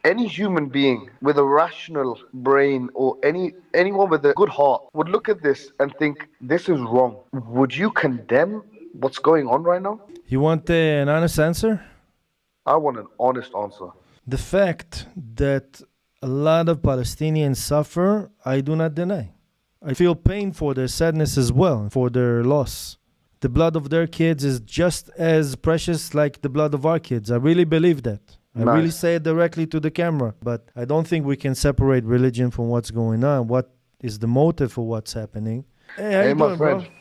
Any human being with a rational brain or anyone with a good heart would look at this and think this is wrong. Would you condemn what's going on right now? You want an honest answer? I want an honest answer. The fact that a lot of Palestinians suffer, I do not deny. I feel pain for their sadness as well, for their loss. The blood of their kids is just as precious like the blood of our kids. I really believe that. I really Nice. say it directly to the camera. But I don't think we can separate religion from what's going on. What is the motive for what's happening? Hey, how Hey, you my doing, bro? friend.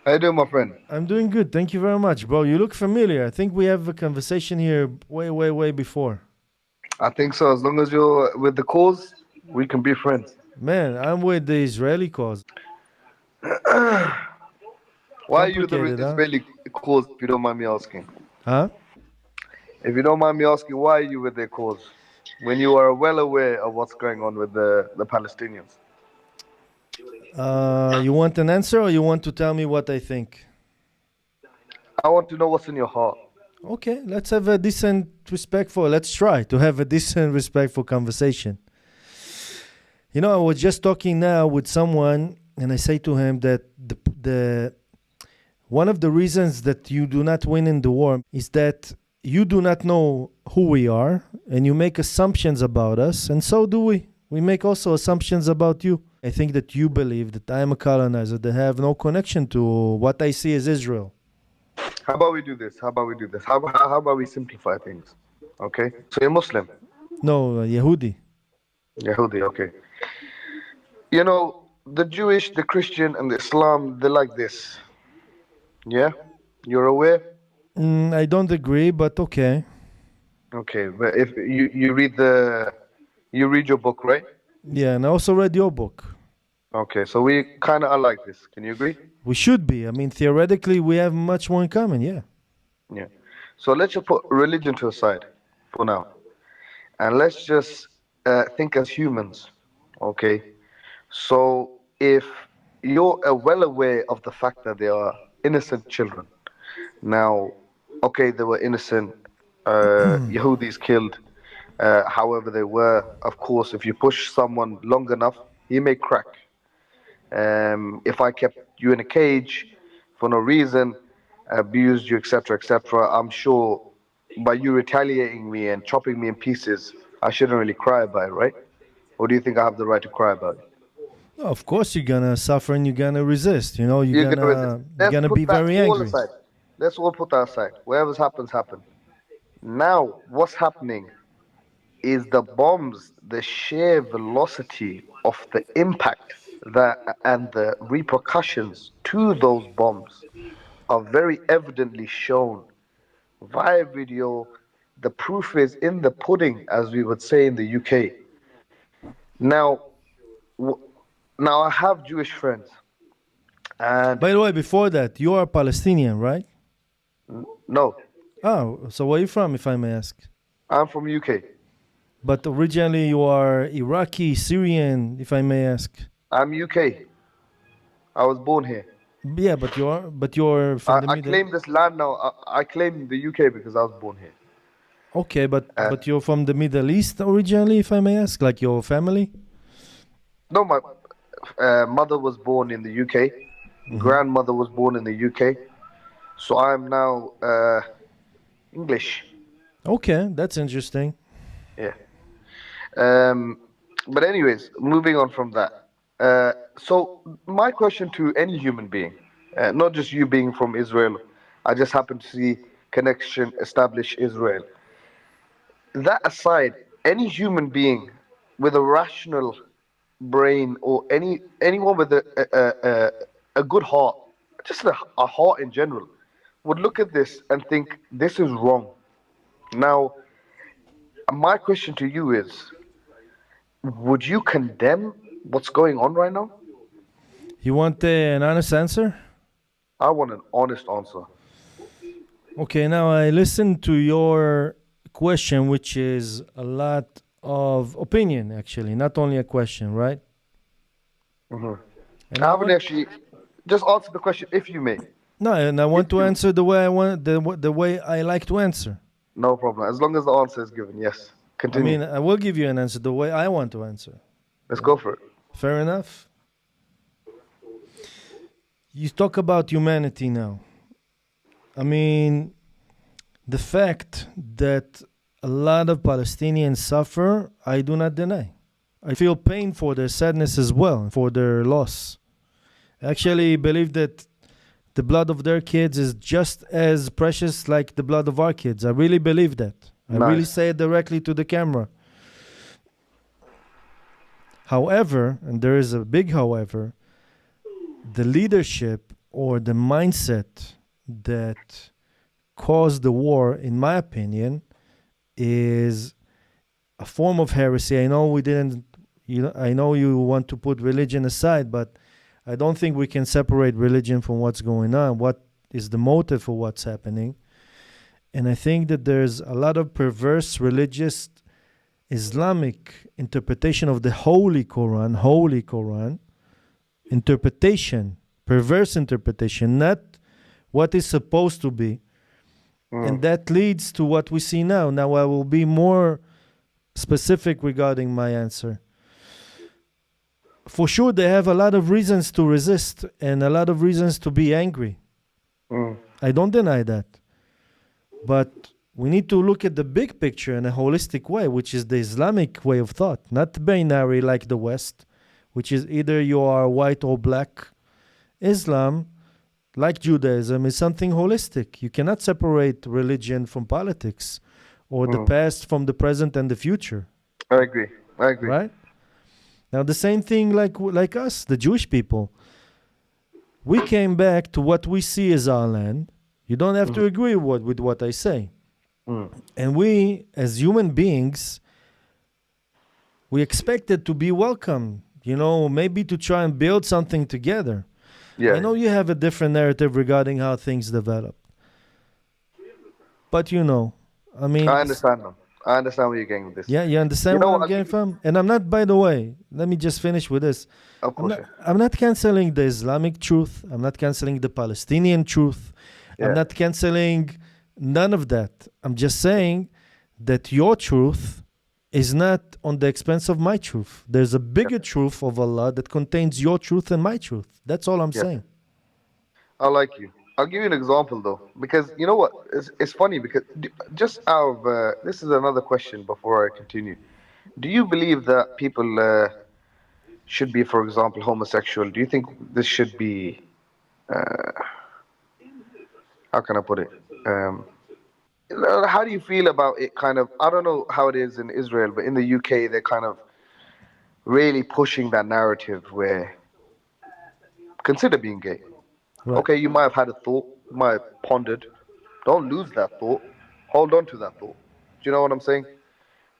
How you doing, my friend? I'm doing good. Thank you very much, bro. You look familiar. I think we have a conversation here way before. I think so. As long as you're with the cause, we can be friends. Man, I'm with the Israeli cause. Why are you the Complicated, huh? Israeli cause, if you don't mind me asking? Huh? If you don't mind me asking, why are you with their cause? When you are well aware of what's going on with the Palestinians. You want an answer or you want to tell me what I think? I want to know what's in your heart. Okay, let's have a decent, respectful, let's try to have a decent, respectful conversation. You know, I was just talking now with someone and I say to him that the one of the reasons that you do not win in the war is that you do not know who we are and you make assumptions about us, and so do we. We make also assumptions about you. I think that you believe that I am a colonizer that have no connection to what I see as Israel. How about we do this? How about we simplify things? Okay? So you're Muslim. No, Yehudi. Yahudi, okay. You know, the Jewish, the Christian, and the Islam, they're like this. Yeah? You're aware? I don't agree, but okay. Okay, but if you read your book, right? Yeah, and I also read your book. Okay, so we kind of are like this. Can you agree? We should be. I mean, theoretically, we have much more in common, yeah. Yeah. So let's just put religion to a side for now, and let's just think as humans. Okay. So if you're well aware of the fact that they are innocent children, now, okay, they were innocent. Yehudis killed, however they were. Of course, if you push someone long enough, he may crack. If I kept you in a cage for no reason, abused you, etc., etc., I'm sure by you retaliating me and chopping me in pieces, I shouldn't really cry about it, right? Or do you think I have the right to cry about it? Of course, you're gonna suffer and you're gonna resist. You know, you're You're gonna resist. gonna you're Let's gonna be put that very all angry. aside. Let's all put that aside. Whatever's happens, happen. Now, what's happening is the bombs, the sheer velocity of the impact that and the repercussions to those bombs are very evidently shown via video. The proof is in the pudding, as we would say in the UK. Now, w- now I have Jewish friends, and By the way, before that, you are Palestinian, right? no, Oh, so where are you from, if I may ask? I'm from UK. But originally, you are Iraqi, Syrian, if I may ask. I'm UK. I was born here. Yeah, but you're from the I Middle. claim this land now. I claim the UK because I was born here. Okay, but Uh, but you're from the Middle East originally, if I may ask, like your family. no, my mother was born in the UK. Hmm. Grandmother was born in the UK. So I'm now English. Okay, that's interesting. Yeah. Um, but anyways, moving on from that. So my question to any human being, not just you being from Israel, I just happen to see connection establish Israel. That aside, any human being with a rational brain or anyone with a good heart, just a heart in general, would look at this and think this is wrong. Now, my question to you is, would you condemn what's going on right now? You want an honest answer? I want an honest answer. Okay, now I listened to your question, which is a lot of opinion, actually, not only a question, right? Hmm. And I I haven't want actually just answer the question, if you may. no, and I If want to you may. answer the way I want, the way I like to answer. No problem. As long as the answer is given, yes. I Continue. mean, I will give you an answer the way I want to answer. Let's go for it. Fair enough. You talk about humanity now. I mean, the fact that a lot of Palestinians suffer, I do not deny. I feel pain for their sadness as well, for their loss. I actually believe that the blood of their kids is just as precious like the blood of our kids. I really believe that. I really Nice. say it directly to the camera. However, and there is a big however, the leadership or the mindset that caused the war, in my opinion, is a form of heresy. I know we didn't, I know you want to put religion aside, but I don't think we can separate religion from what's going on. What is the motive for what's happening? And I think that there's a lot of perverse religious Islamic interpretation of the Holy Quran, interpretation, perverse interpretation, not what is supposed to be. And that leads to what we see now. Now, I will be more specific regarding my answer. For sure, they have a lot of reasons to resist and a lot of reasons to be angry. I don't deny that. But we need to look at the big picture in a holistic way, which is the Islamic way of thought, not binary like the West, which is either you are white or black. Islam, like Judaism, is something holistic. You cannot separate religion from politics or the past from the present and the future. I agree. I agree. Right? Now, the same thing like us, the Jewish people. We came back to what we see as our land. You don't have to agree with what I say. And we, as human beings, we expected to be welcome, maybe to try and build something together. Yeah. I know you have a different narrative regarding how things develop. But I mean... I understand them. I understand where you're getting with this. Yeah, you understand where I'm getting from? And I'm not, by the way, let me just finish with this. Of course. I'm not canceling the Islamic truth. I'm not canceling the Palestinian truth. Yeah. I'm not canceling none of that. I'm just saying that your truth is not on the expense of my truth. There's a bigger truth of Allah that contains your truth and my truth. That's all I'm saying. I like you. I'll give you an example though, because you know what? It's funny because just out of this is another question before I continue. Do you believe that people should be, for example, homosexual? Do you think this should be? How can I put it? How do you feel about it? Kind of. I don't know how it is in Israel, but in the UK, they're kind of really pushing that narrative where consider being gay. Right. Okay, you might have had a thought, you might have pondered. Don't lose that thought. Hold on to that thought. Do you know what I'm saying?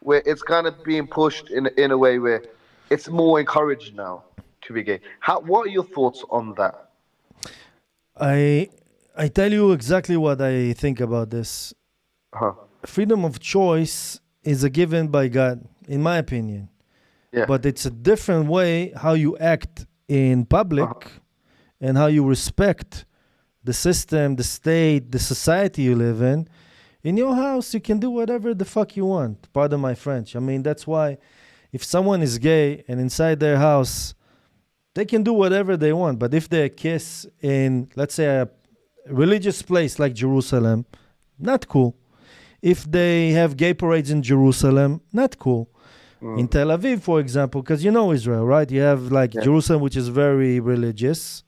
Where it's kind of being pushed in a way where it's more encouraged now to be gay. What are your thoughts on that? I tell you exactly what I think about this. Freedom of choice is a given by God, in my opinion. Yeah. But it's a different way how you act in public. And how you respect the system, the state, the society you live in. In your house, you can do whatever the fuck you want. Pardon my French. I mean, that's why if someone is gay and inside their house, they can do whatever they want. But if they kiss in, let's say, a religious place like Jerusalem, not cool. If they have gay parades in Jerusalem, not cool. In Tel Aviv, for example, because you know Israel, right? You have Jerusalem, which is very religious.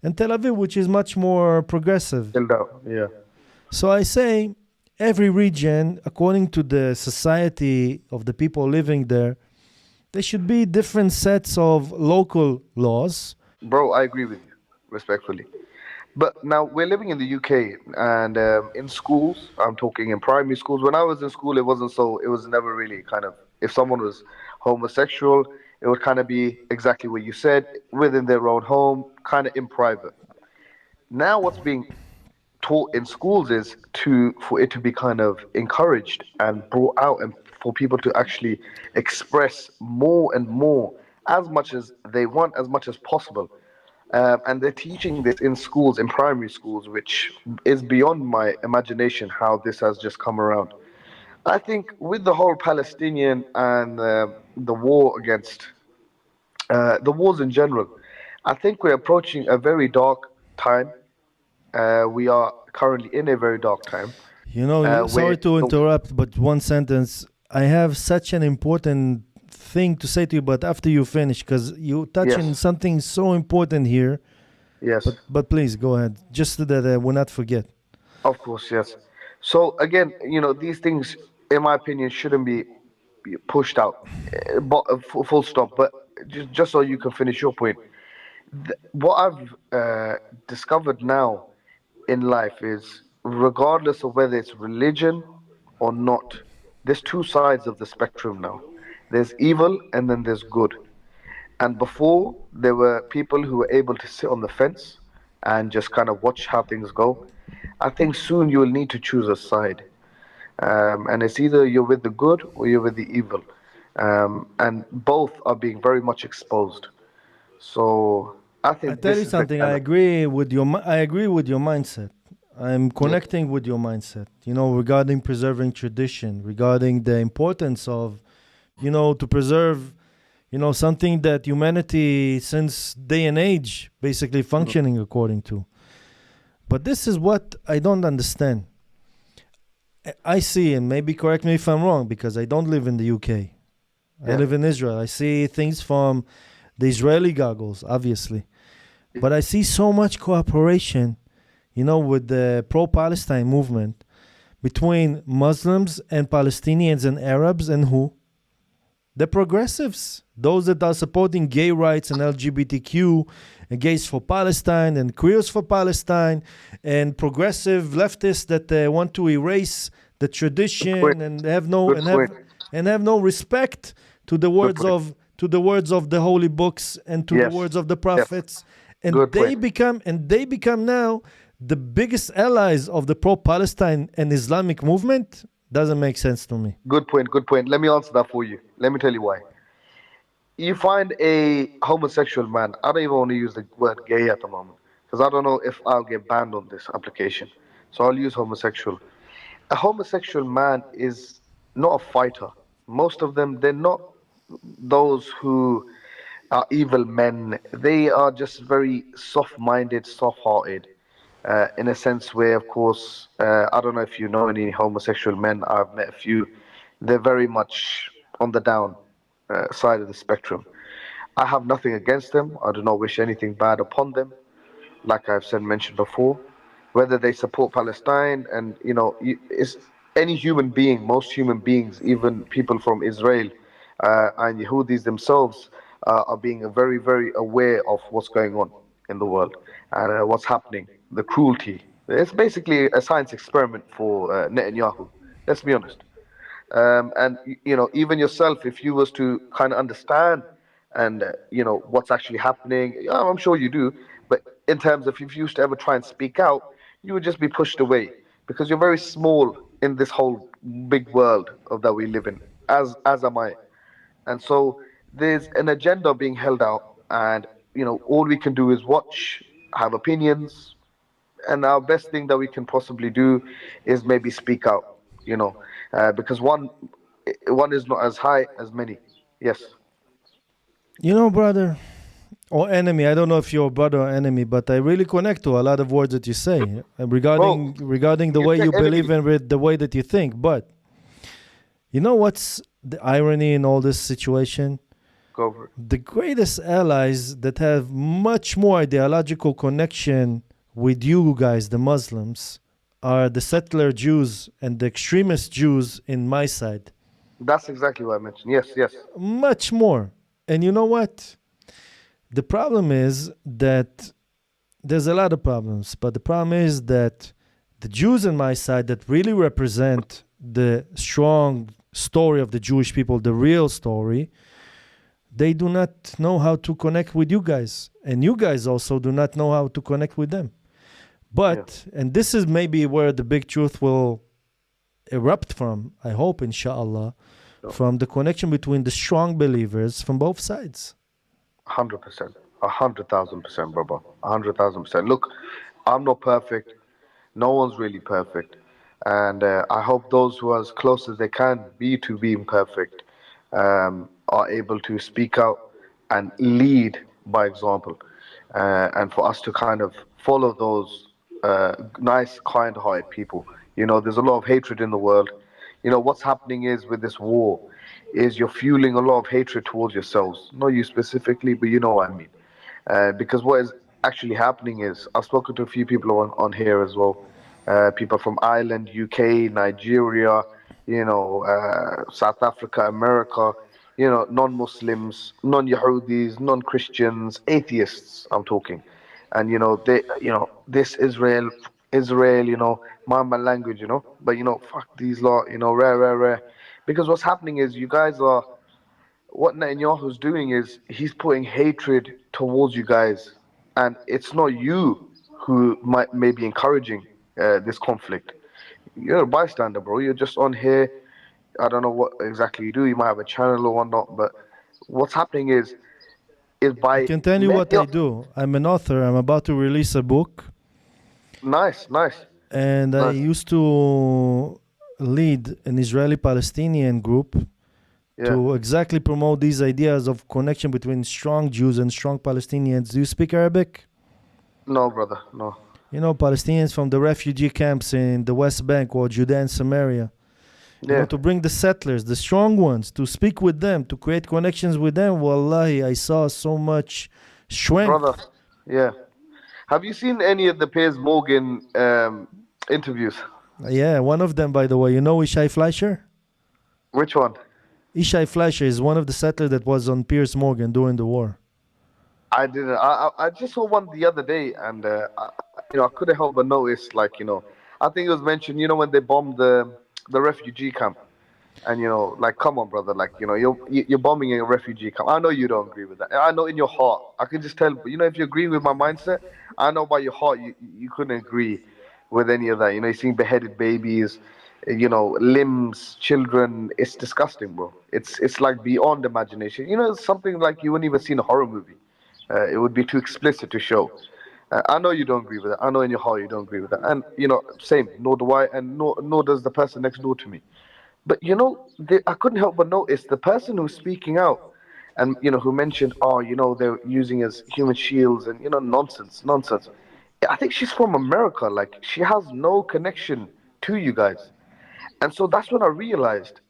And Tel Aviv, which is much more progressive. Yeah. So I say every region, according to the society of the people living there, there should be different sets of local laws. Bro, I agree with you, respectfully. But now we're living in the UK, and in schools, I'm talking in primary schools. When I was in school, it was never really kind of, if someone was homosexual, it would kind of be exactly what you said, within their own home, kind of in private. Now what's being taught in schools is for it to be kind of encouraged and brought out, and for people to actually express more and more, as much as they want, as much as possible. And they're teaching this in schools, in primary schools, which is beyond my imagination how this has just come around. I think with the whole Palestinian and the war against the wars in general, I think we're approaching a very dark time. We are currently in a very dark time You know, where sorry to interrupt, but one sentence. I have such an important thing to say to you, but after you finish, because you touching yes, something so important here. yes, But please go ahead, just so that we'll not forget. of course, yes. So again, these things, in my opinion, shouldn't be pushed out, but full stop. But just so you can finish your point, what I've discovered now in life is, regardless of whether it's religion or not, there's two sides of the spectrum now. There's evil and then there's good. And before, there were people who were able to sit on the fence and just kind of watch how things go. I think soon you will need to choose a side. And it's either you're with the good or you're with the evil. And both are being very much exposed. So I I think tell this you is the something. kind of. I agree with your mindset. I'm Yeah, connecting with your mindset. You know, regarding preserving tradition, regarding the importance of, to preserve, something that humanity since day and age basically mm, functioning according to. But this is what I don't understand. I see, and maybe correct me if I'm wrong, because I don't live in the UK. I yeah, live in Israel. I see things from the Israeli goggles, obviously. yeah, But I see so much cooperation, with the pro Palestine movement between Muslims and Palestinians and Arabs and who? The progressives, those that are supporting gay rights and LGBTQ, and gays for Palestine and queers for Palestine, and progressive leftists that want to erase the good point. tradition and have no Good and point. have no respect to the Good words point. of the holy books and to the Yes, words of the yes, prophets, and good point. they become now the biggest allies of the pro-Palestine and Islamic movement. Doesn't make sense to me. Good point. Good point. Let me answer that for you. Let me tell you why. You find a homosexual man. I don't even want to use the word gay at the moment because I don't know if I'll get banned on this application. So I'll use homosexual. A homosexual man is not a fighter. Most of them, they're not those who are evil men. They are just very soft minded, soft hearted. In a sense where, of course, I don't know if you know any homosexual men. I've met a few. They're very much on the down side of the spectrum. I have nothing against them. I do not wish anything bad upon them. Like I've said, mentioned before, whether they support Palestine, and is any human being, most human beings, even people from Israel and Yehudis themselves, are being very, very aware of what's going on in the world and what's happening, the cruelty. It's basically a science experiment for Netanyahu. Let's be honest. And even yourself, if you was to kind of understand and what's actually happening, yeah, I'm sure you do, but in terms of if you used to ever try and speak out, you would just be pushed away because you're very small in this whole big world of that we live in, as am I. And so there's an agenda being held out, and all we can do is watch, have opinions, and our best thing that we can possibly do is maybe speak out, you know, because one is not as high as many. Yes. Brother, or enemy. I don't know if you're brother or enemy, but I really connect to a lot of words that you say Bro, regarding the you way say you believe enemy. and with the way that you think. But you know what's the irony in all this situation? Go over it. The greatest allies that have much more ideological connection with you guys, the Muslims, are the settler Jews and the extremist Jews in my side. That's exactly what I mentioned. Yes, yes. Much more. And you know what? The problem is that there's a lot of problems, but the problem is that the Jews on my side that really represent the strong story of the Jewish people, the real story, they do not know how to connect with you guys. And you guys also do not know how to connect with them. Yeah. But, and this is maybe where the big truth will erupt from, I hope, inshallah, No. from the connection between the strong believers from both sides. 100%. 100,000%, brother. 100,000%. Look, I'm not perfect. No one's really perfect. And I hope those who are as close as they can be to being perfect are able to speak out and lead by example, and for us to kind of follow those nice, kind-hearted people. There's a lot of hatred in the world. What's happening is with this war, is you're fueling a lot of hatred towards yourselves. Not you specifically, but you know what I mean. Because what is actually happening is, I've spoken to a few people on here as well. People from Ireland, UK, Nigeria, South Africa, America, non-Muslims, non-Yahudis, non-Christians, atheists, I'm talking. And, this Israel, my language, but, fuck these lot, rare, rare, rare. Because what's happening is you guys are, what Netanyahu's doing is he's putting hatred towards you guys, and it's not you who might maybe encouraging this conflict. You're a bystander, bro. You're just on here. I don't know what exactly you do. You might have a channel or whatnot, but what's happening is I by can tell you what I Netanyahu. do. I'm an author. I'm about to release a book, Nice, nice, and I nice. used to lead an Israeli Palestinian group Yeah. to exactly promote these ideas of connection between strong Jews and strong Palestinians. Do you speak Arabic? No, brother. No. Palestinians from the refugee camps in the West Bank or Judea and Samaria. Yeah, To bring the settlers, the strong ones, to speak with them, to create connections with them. Wallahi, I saw so much brother. strength. Yeah. Have you seen any of the Piers Morgan interviews? Yeah, one of them, by the way, Ishai Fleischer? Which one? Ishai Fleischer is one of the settlers that was on Piers Morgan during the war. I didn't. I just saw one the other day, and I couldn't help but notice, like, I think it was mentioned, when they bombed the refugee camp, and like, come on, brother, like, you're bombing a refugee camp. I know you don't agree with that. I know in your heart, I can just tell. But if you agree with my mindset, I know by your heart you couldn't agree with any of that. You're seeing beheaded babies, limbs, children. It's disgusting, bro. It's like beyond imagination. It's something like you wouldn't even see in a horror movie. It would be too explicit to show. I know you don't agree with that. I know in your heart you don't agree with that. And same. Nor do I, and nor does the person next door to me. But I couldn't help but notice the person who's speaking out, and who mentioned, oh, they're using as human shields, and nonsense, nonsense. I think she's from America. Like, she has no connection to you guys, and so that's when I realized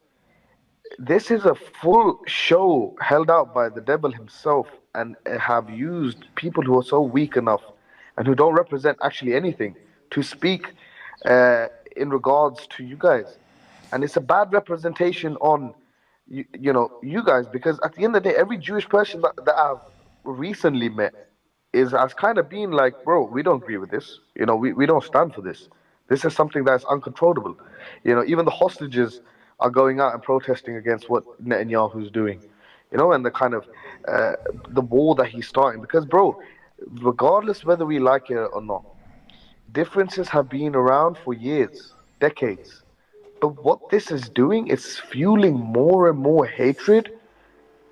this is a full show held out by the devil himself, and have used people who are so weak enough and who don't represent actually anything to speak uh, in regards to you guys. And it's a bad representation on you guys, because at the end of the day, every Jewish person that I've recently met is has kind of been like, bro, we don't agree with this. We don't stand for this. This is something that's uncontrollable. Even the hostages are going out and protesting against what Netanyahu's doing. And the kind of uh, the war that he's starting. Because, bro, regardless whether we like it or not, differences have been around for years, decades. But what this is doing is fueling more and more hatred.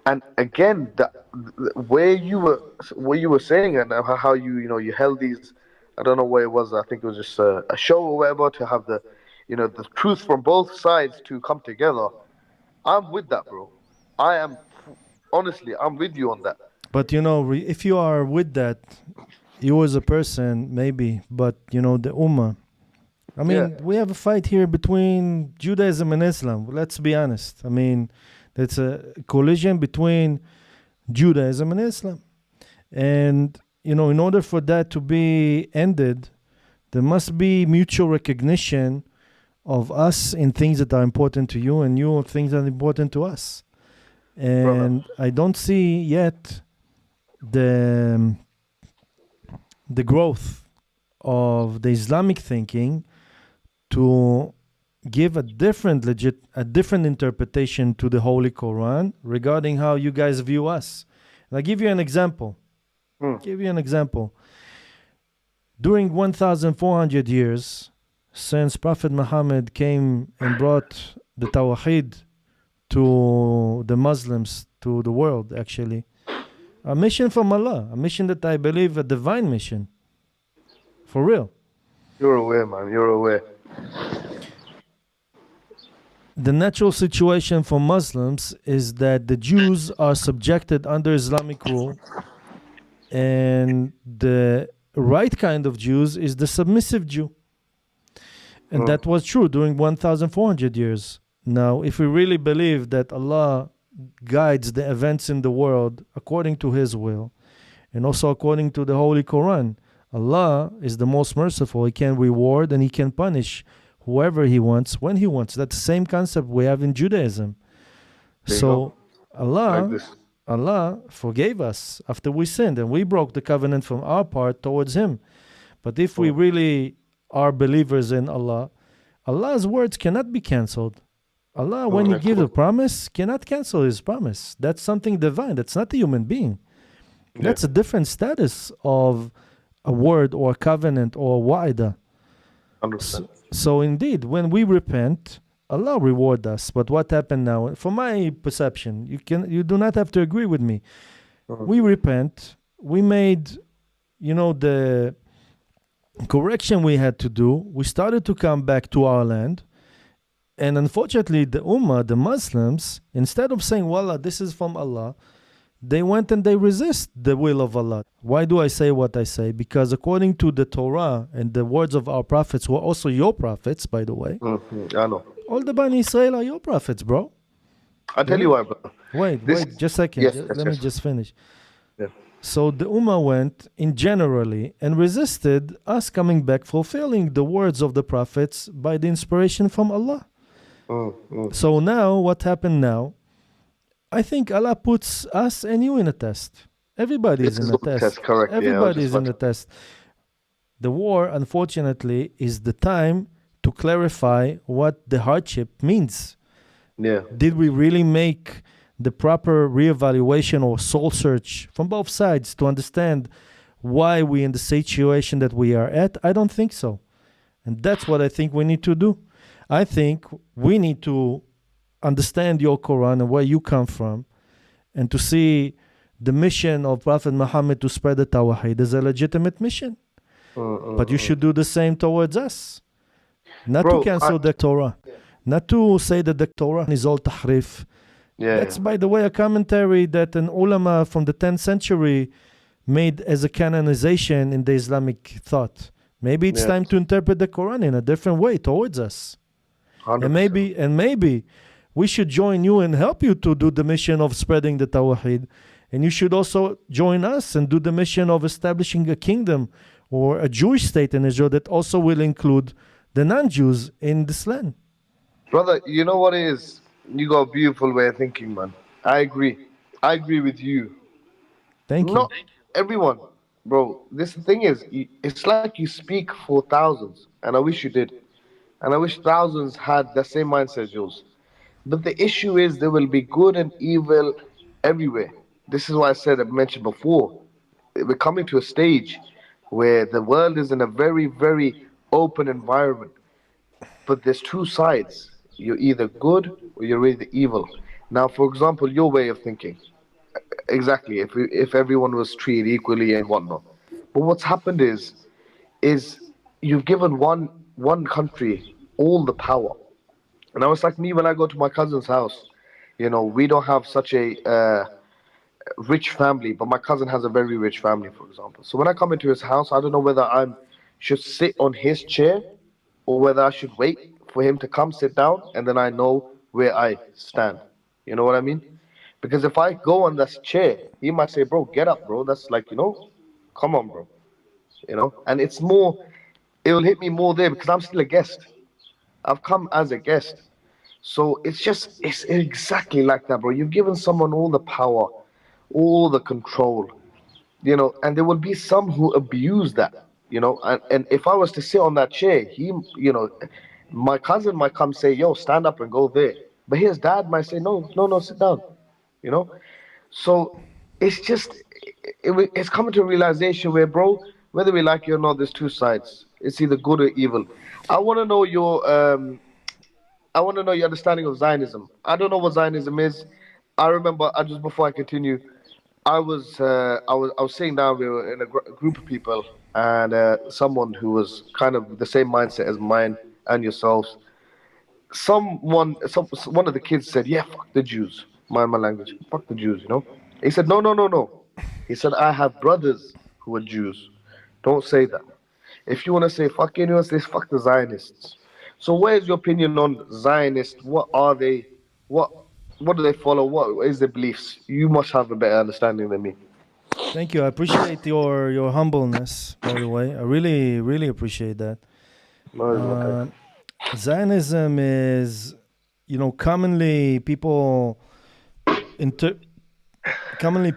And again, where you were saying, and how you held these, I don't know where it was. I think it was just a show or whatever, to have the truth from both sides to come together. I'm with that, bro. I am honestly, I'm with you on that. But if you are with that, you as a person, maybe, but the Ummah. I Yeah, mean, we have a fight here between Judaism and Islam. Let's be honest. I mean, it's a collision between Judaism and Islam. And, in order for that to be ended, there must be mutual recognition of us in things that are important to you and you of things that are important to us. brother. And I don't see yet the the growth of the Islamic thinking to give a different interpretation to the Holy Quran regarding how you guys view us. And I give you an example. Hmm. During 1,400 years since Prophet Muhammad came and brought the Tawheed to the Muslims, to the world, actually, a mission from Allah, a mission that I believe a divine mission, for real. You're aware, man. You're aware. The natural situation for Muslims is that the Jews are subjected under Islamic rule, and the right kind of Jews is the submissive Jew. And Mm, that was true during 1,400 years. Now, if we really believe that Allah guides the events in the world according to His will, and also according to the Holy Quran, Allah is the most merciful. He can reward and He can punish whoever He wants when He wants. That's the same concept we have in Judaism. there you go. So I like Allah this. Allah forgave us after we sinned and we broke the covenant from our part towards Him. But if we Mm, really are believers in Allah, Allah's words cannot be cancelled. Allah, when He gives a excellent. promise, cannot cancel His promise. That's something divine. That's not a human being. Yeah, That's a different status of a word or a covenant or a wa'ida. 100%. So indeed, when we repent, Allah reward us. But what happened now? From my perception, you do not have to agree with me. Mhm. We repent. We made, the correction we had to do. We started to come back to our land. And unfortunately, the Ummah, the Muslims, instead of saying, Wallah, this is from Allah, they went and they resist the will of Allah. Why do I say what I say? Because according to the Torah and the words of our prophets, who are also your prophets, by the way, I know. all the Bani Israel are your prophets, bro. I tell They're you not. why, brother. Wait, This wait, is just a second. yes, yes, Let me yes. just finish. Yeah. So the Ummah went in generally and resisted us coming back, fulfilling the words of the prophets by the inspiration from Allah. Mm, mm. So now, what happened now? I think Allah puts us and you in a test. Everybody This is in is a all test, test. correct? Yeah, I was Everybody just is in about a to. test. The war, unfortunately, is the time to clarify what the hardship means. Yeah. Did we really make the proper reevaluation or soul search from both sides to understand why we in the situation that we are at? I don't think so. And that's what I think we need to do. I think we need to understand your Quran and where you come from, and to see the mission of Prophet Muhammad to spread the Tawheed is a legitimate mission. Mm, But mm, you mm. should do the same towards us. Not to Bro, cancel the Torah. Not to say that the Torah is all tahrif. yeah, yeah. That's, by the way, a commentary that an ulama from the 10th century made as a canonization in the Islamic thought. Maybe it's Yeah, time to interpret the Quran in a different way towards us. And 100%. maybe we should join you and help you to do the mission of spreading the Tawheed. And you should also join us and do the mission of establishing a kingdom or a Jewish state in Israel that also will include the non-Jews in this land. Brother, you know what it is? You got a beautiful way of thinking, man. I agree. I agree with you. Thank you. Not everyone, bro. This thing is, it's like you speak for thousands, and I wish you did. And I wish thousands had the same mindset as yours. But the issue is there will be good and evil everywhere. This is why I mentioned before. We're coming to a stage where the world is in a very, very open environment. But there's two sides. You're either good or you're either evil. Now, for example, your way of thinking. Exactly. If everyone was treated equally and whatnot. But what's happened is you've given one country all the power. And now it's like me when I go to my cousin's house. We don't have such a rich family, but my cousin has a very rich family, for example. So when I come into his house, I don't know whether I should sit on his chair or whether I should wait for him to come sit down and then I know where I stand. You know what I mean? Because if I go on this chair, he might say, "Bro, get up, bro." That's like, come on, bro. And it will hit me more there because I'm still a guest. I've come as a guest. So it's exactly like that, bro. You've given someone all the power, all the control, and there will be some who abuse that, and if I was to sit on that chair, my cousin might come say, "Yo, stand up and go there," but his dad might say, "No, no, no, sit down," you know. So it's coming to a realization where, bro, whether we like it or not, there's two sides. It's either good or evil. I want to know your understanding of Zionism. I don't know what Zionism is. I remember, just before I continue, I was sitting down. We were in a group of people, and someone who was kind of the same mindset as mine and yourselves one of the kids said, "Yeah, fuck the Jews." My language, fuck the Jews. He said, "No, no, no, no." He said, "I have brothers who are Jews. Don't say that. If you want to say fuck anyone, say fuck the Zionists." So, where's your opinion on Zionists? What are they? What what do they follow? What is their beliefs? You must have a better understanding than me. Thank you. I appreciate your humbleness. By the way, I really appreciate that. No, it's okay. Uh, Zionism is, commonly inter-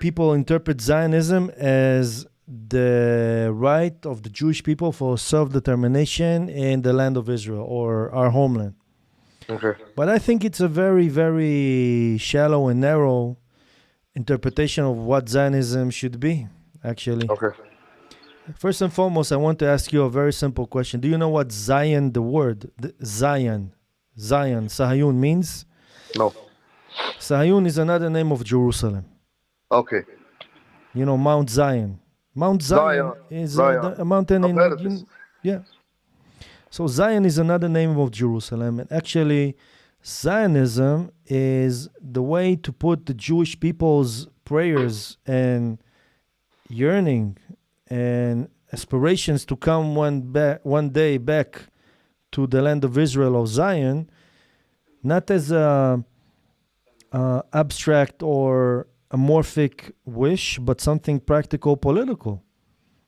people interpret Zionism as the right of the Jewish people for self-determination in the land of Israel or our homeland. Okay. But I think it's a very, very shallow and narrow interpretation of what Zionism should be, actually. Okay. First and foremost, I want to ask you a very simple question. Do you know what Zion, the word, Zion, Sahayun means? No. Sahayun is another name of Jerusalem. Okay. Mount Zion. Mount Zion Zion. is Zion. a mountain I've in, heard of this. yeah. So Zion is another name of Jerusalem. And actually, Zionism is the way to put the Jewish people's prayers and yearning and aspirations to come one day back to the land of Israel or Zion, not as a abstract or amorphic wish, but something practical, political.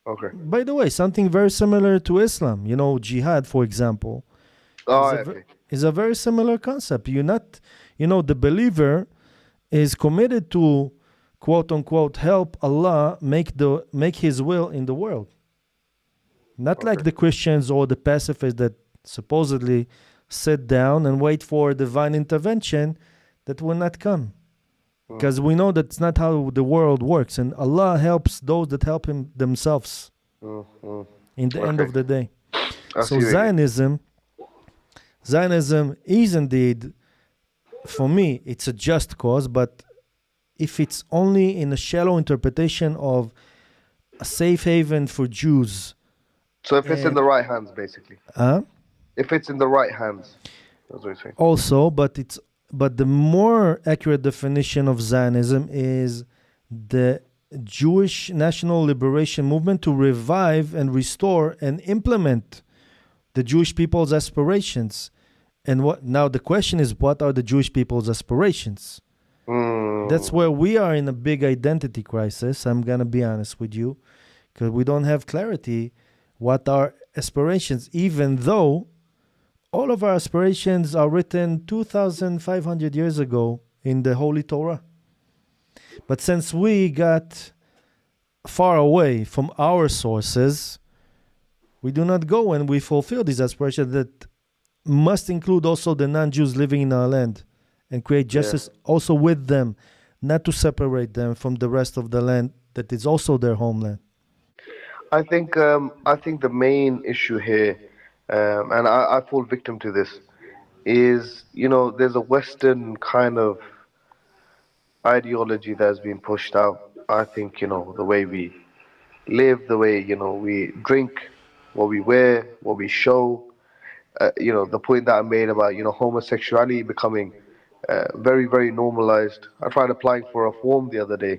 Okay. By the way, something very similar to Islam. Jihad, for example, Oh, is a okay. is a very similar concept. The believer is committed to quote unquote help Allah make His will in the world. Not Okay. like the Christians or the pacifists that supposedly sit down and wait for divine intervention that will not come. Mm, Because we know that's not how the world works, and Allah helps those that help Him themselves mm, mm. in the end Okay. of the day. I So see what you mean. Zionism is indeed, for me, it's a just cause, but if it's only in a shallow interpretation of a safe haven for Jews, So if it's in and the right hands, basically. If it's in the right hands, that's what you're saying. also, but the more accurate definition of Zionism is the Jewish national liberation movement to revive and restore and implement the Jewish people's aspirations. And what now the question is, what are the Jewish people's aspirations? That's Mm, where we are in a big identity crisis. I'm gonna be honest with you, because we don't have clarity what our aspirations, even though all of our aspirations are written 2,500 years ago in the Holy Torah. But since we got far away from our sources, we do not go and we fulfill these aspirations that must include also the non-Jews living in our land and create yeah. justice also with them, not to separate them from the rest of the land that is also their homeland. I think the main issue here, and I fall victim to this, is there's a Western kind of ideology that's been pushed out. I think the way we live, the way we drink, what we wear, what we show. The point that I made about homosexuality becoming very very normalized. I tried applying for a form the other day,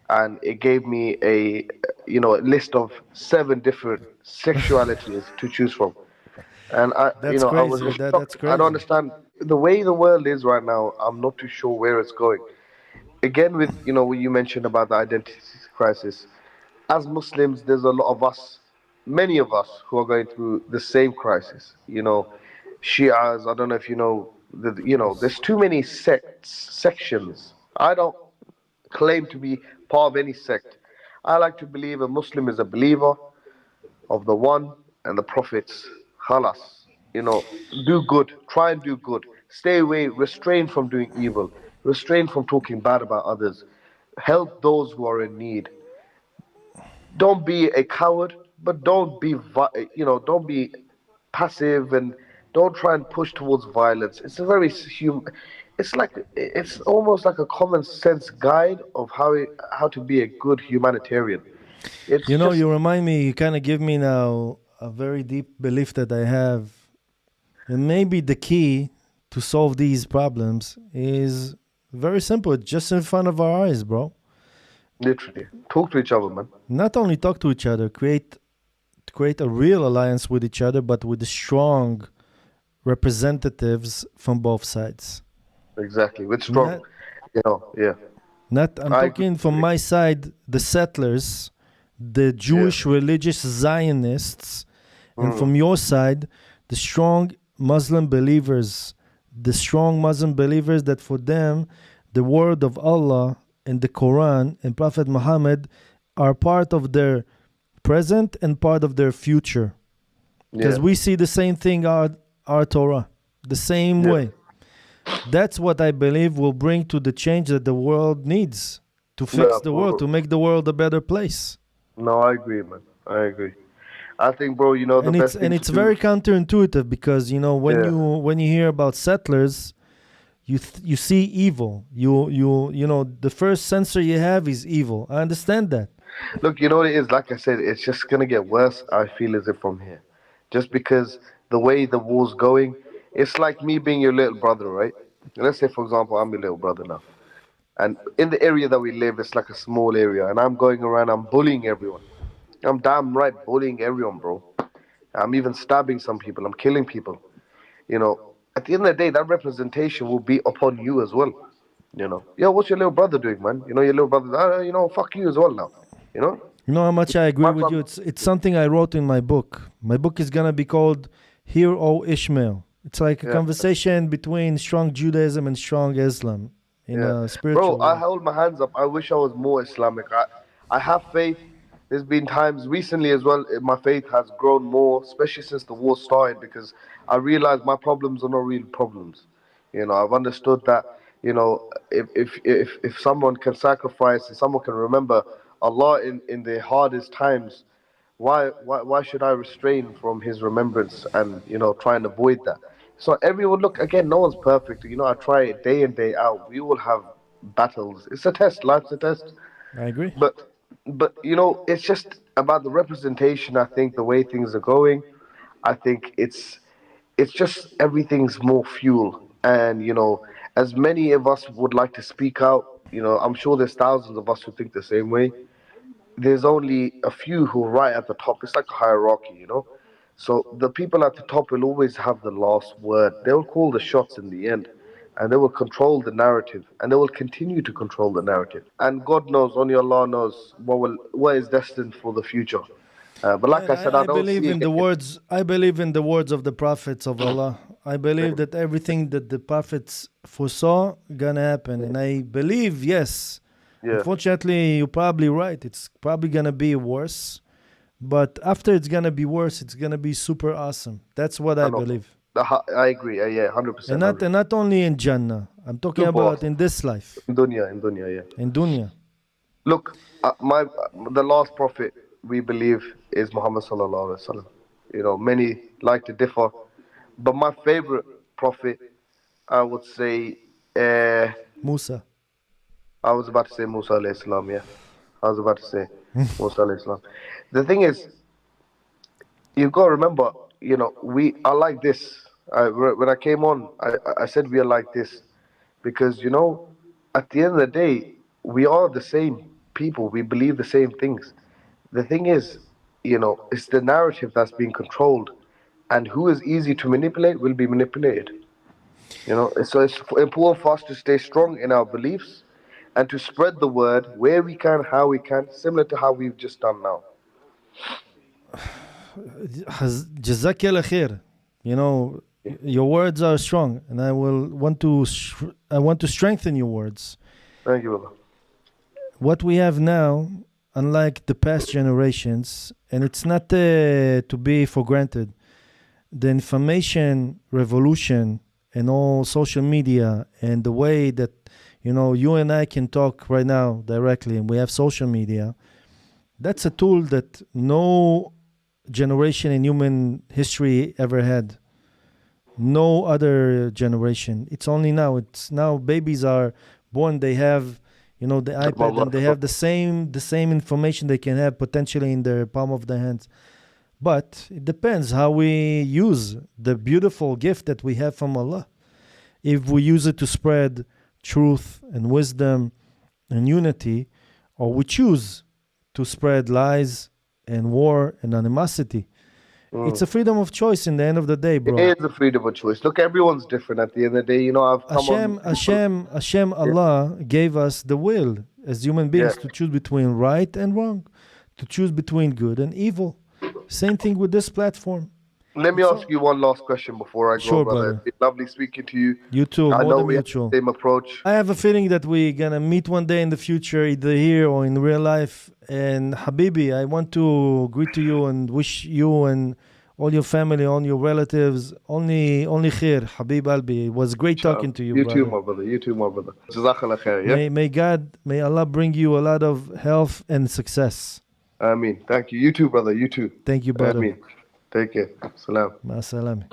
and it gave me a list of 7 different sexualities to choose from. And That's I was crazy. just That's shocked. I don't crazy. understand the way the world is right now. I'm not too sure where it's going. Again, with what you mentioned about the identity crisis. As Muslims, there's a lot of us, many of us, who are going through the same crisis. Shias. I don't know if you know. There's too many sections. I don't claim to be part of any sect. I like to believe a Muslim is a believer of the one and the prophets. Khalas. Do good. Try and do good. Stay away. Restrain from doing evil. Restrain from talking bad about others. Help those who are in need. Don't be a coward, but don't be passive, and don't try and push towards violence. It's a very it's almost like a common sense guide of how to be a good humanitarian. It's just You remind me, you kind of give me now a very deep belief that I have. And maybe the key to solve these problems is very simple. It's just in front of our eyes, bro. Literally. Talk to each other, man. Not only talk to each other, create a real alliance with each other, but with strong representatives from both sides. Exactly. With strong, Not, yeah. not. I'm I agree. talking from my side, the settlers, the Yeah. Jewish religious Zionists, and Mm. from your side, the strong Muslim believers, that for them, the word of Allah and the Quran and Prophet Muhammad are part of their present and part of their future. Because Yeah. we see the same thing, our Torah, the same Yeah. way. That's what I believe will bring to the change that the world needs to fix No, the world, to make the world a better place. no, I agree, man. I agree. I think, bro, the And it's best and thing to it's do. very counterintuitive because when Yeah. you hear about settlers, you see evil. The first sensor you have is evil. I understand that. Look, you know what it is? Like I said, it's just gonna get worse, I feel as if from here. Just because the way the war's going, it's like me being your little brother, right? Let's say, for example, I'm your little brother now. And in the area that we live, it's like a small area. And I'm going around, I'm bullying everyone. I'm damn right bullying everyone, bro. I'm even stabbing some people. I'm killing people. You know, at the end of the day, that representation will be upon you as well. Yo, what's your little brother doing, man? Your little brother, fuck you as well now. You know, You know how much I agree my with you. problem. It's something I wrote in my book. My book is gonna be called "Hear, O Ishmael." It's like a Yeah, conversation between strong Judaism and strong Islam in yeah, a bro. spiritual I way. hold my hands up. I wish I was more Islamic. I have faith. There's been times recently as well. My faith has grown more, especially since the war started, because I realized my problems are not real problems. I've understood that. If someone can sacrifice and someone can remember Allah in the hardest times, why should I restrain from His remembrance and try and avoid that? So everyone, look again. No one's perfect. I try it day in day out. We all have battles. It's a test. Life's a test. I agree. But it's just about the representation. I think the way things are going. I think it's just everything's more fuel, and as many of us would like to speak out. I'm sure there's thousands of us who think the same way. There's only a few who are right at the top. It's like a hierarchy. So the people at the top will always have the last word. They will call the shots in the end, and they will control the narrative, and they will continue to control the narrative. And God knows, only Allah knows what is destined for the future. But like Man, I said, I I don't believe see in it the getting. words. I believe in the words of the prophets of Allah. I believe Same. that everything that the prophets foresaw gonna happen, Yeah. and I believe yes. Yeah. Unfortunately, you're probably right. It's probably gonna be worse, but after it's gonna be worse, it's gonna be super awesome. That's what I I know. believe, I agree. Yeah, and 100%, not and 100%. not only in Jannah. I'm talking Super about awesome. in this life, In dunya, yeah. in dunya. Look, the last prophet we believe is Muhammad sallallahu alaihi wasallam. Many like to differ, but my favorite prophet, I would say, uh, Musa. I was about to say Musa alayhi salam. Yeah, I was about to say Musa alayhi salam. The thing is, you've got to remember, we are like this. When I came on, I said we are like this because at the end of the day, we are the same people. We believe the same things. The thing is, it's the narrative that's being controlled, and who is easy to manipulate will be manipulated. So it's important for us to stay strong in our beliefs and to spread the word where we can, how we can, similar to how we've just done now. Jazakallah khair. Your words are strong, and I want to strengthen your words. Thank you, Allah. What we have now, unlike the past generations, and it's not to be for granted, the information revolution and all social media and the way that you and I can talk right now directly, and we have social media. That's a tool that no generation in human history ever had. No other generation. It's only now. It's now babies are born. They have, the iPad, Allah and they Akbar. have the same information they can have potentially in their palm of their hands. But it depends how we use the beautiful gift that we have from Allah. if we use it to spread truth and wisdom and unity, or we choose to spread lies and war and animosity. It's a freedom of choice in the end of the day, bro. It is a freedom of choice. Look, everyone's different at the end of the day. You know, I've come on. Hashem, Allah gave us the will as human beings to choose between right and wrong, to choose between good and evil. Same thing with this platform. Let me ask you one last question before I go, Sure, brother. brother. It's been lovely speaking to you. You too, I more know than we have mutual. the same approach. I have a feeling that we're gonna meet one day in the future, either here or in real life. And Habibi, I want to greet to you and wish you and all your family, all your relatives, only khair, Habib Albi. It was great talking to you, You brother. too, my brother. You too, my brother. Jazakallah khair, yeah? May Allah bring you a lot of health and success. Ameen. Thank you. You too, brother. You too. Thank you, brother. Ameen. Take care. Salam. Ma salame.